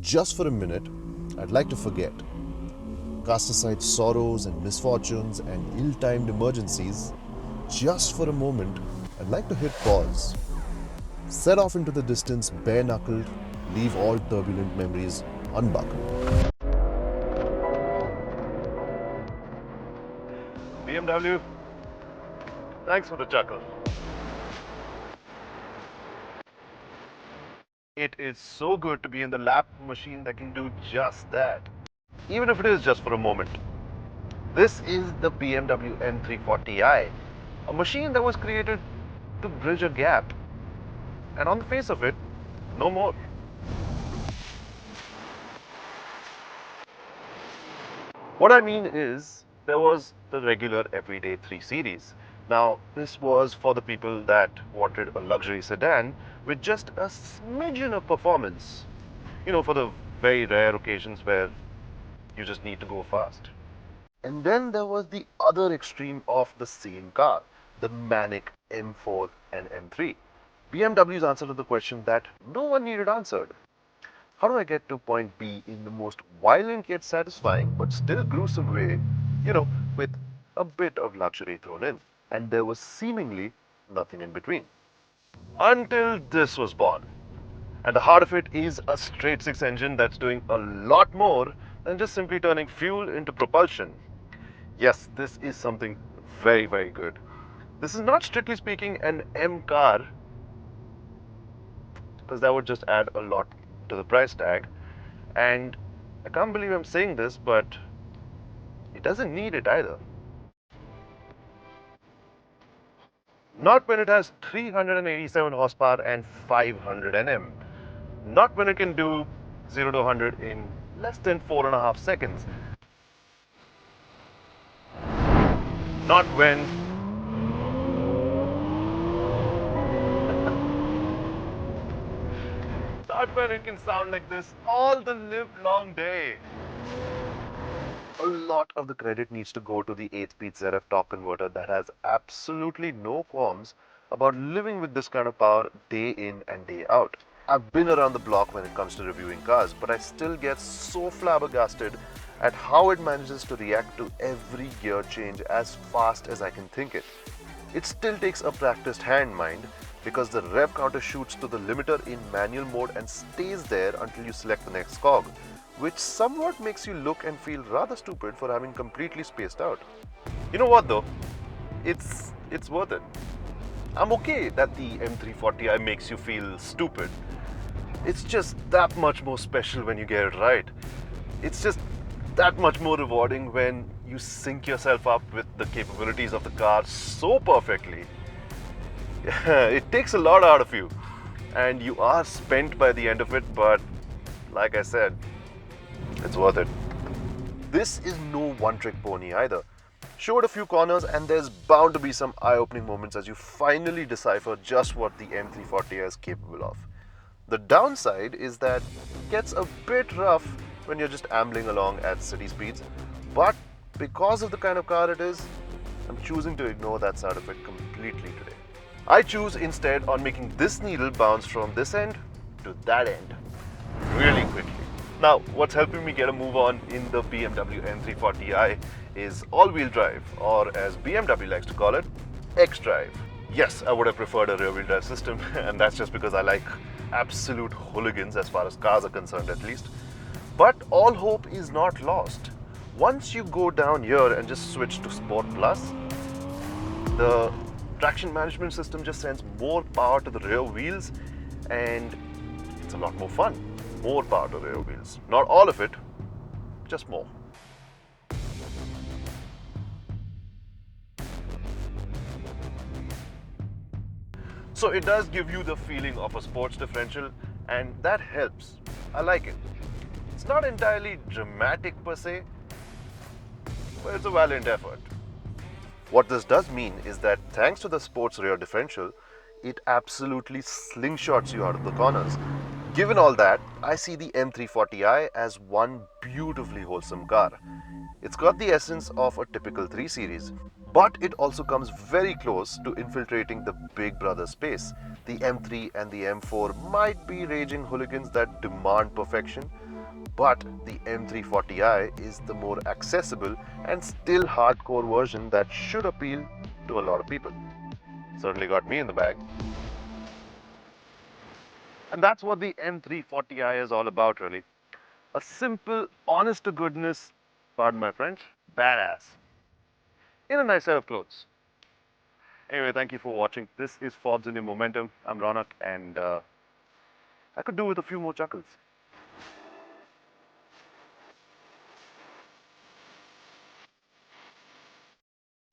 Just for a minute, I'd like to forget. Cast aside sorrows and misfortunes and ill-timed emergencies. Just for a moment, I'd like to hit pause. Set off into the distance bare-knuckled, leave all turbulent memories unbuckled. BMW, thanks for the chuckle. It is so good to be in the lap machine that can do just that, even if it is just for a moment. This is the BMW M340i, a machine that was created to bridge a gap. And on the face of it, no more. What I mean is, there was the regular everyday 3 Series. Now, this was for the people that wanted a luxury sedan with just a smidgen of performance. You know, for the very rare occasions where you just need to go fast. And then there was the other extreme of the same car, the manic M4 and M3. BMW's answer to the question that no one needed answered. How do I get to point B in the most violent yet satisfying but still gruesome way, with a bit of luxury thrown in? And there was seemingly nothing in between. Until this was born. And the heart of it is a straight six engine that's doing a lot more than just simply turning fuel into propulsion. Yes, this is something very, very good. This is not strictly speaking an M car, because that would just add a lot to the price tag. And I can't believe I'm saying this, but it doesn't need it either. Not when it has 387 horsepower and 500 Nm. Not when it can do 0 to 100 in less than 4.5 seconds. Not when Not when it can sound like this all the live long day. A lot of the credit needs to go to the 8-speed ZF torque converter that has absolutely no qualms about living with this kind of power day in and day out. I've been around the block when it comes to reviewing cars, but I still get so flabbergasted at how it manages to react to every gear change as fast as I can think it. It still takes a practiced hand, mind, because the rev counter shoots to the limiter in manual mode and stays there until you select the next cog, which somewhat makes you look and feel rather stupid for having completely spaced out. You know what though? It's worth it. I'm okay that the M340i makes you feel stupid. It's just that much more special when you get it right. It's just that much more rewarding when you sync yourself up with the capabilities of the car so perfectly. It takes a lot out of you, and you are spent by the end of it, but like I said, it's worth it. This is no one-trick pony either. Show it a few corners and there's bound to be some eye-opening moments as you finally decipher just what the M340i is capable of. The downside is that it gets a bit rough when you're just ambling along at city speeds, but because of the kind of car it is, I'm choosing to ignore that side of it completely today. I choose instead on making this needle bounce from this end to that end really quickly. Now, what's helping me get a move on in the BMW M340i is all-wheel drive, or as BMW likes to call it, XDrive. Yes, I would have preferred a rear-wheel drive system, and that's just because I like absolute hooligans as far as cars are concerned at least. But all hope is not lost. Once you go down here and just switch to Sport Plus, the traction management system just sends more power to the rear wheels, and it's a lot more fun. More power to rear wheels. Not all of it, just more. So it does give you the feeling of a sports differential, and that helps. I like it. It's not entirely dramatic per se, but it's a valiant effort. What this does mean is that thanks to the sports rear differential, it absolutely slingshots you out of the corners. Given all that, I see the M340i as one beautifully wholesome car. It's got the essence of a typical 3 Series, but it also comes very close to infiltrating the big brother space. The M3 and the M4 might be raging hooligans that demand perfection, But the M340i is the more accessible and still hardcore version that should appeal to a lot of people. Certainly got me in the bag. And that's what the M340i is all about, really. A simple, honest to goodness, pardon my French, badass in a nice set of clothes. Anyway, thank you for watching. This is Forbes India Momentum. I'm Ronak, and I could do with a few more chuckles.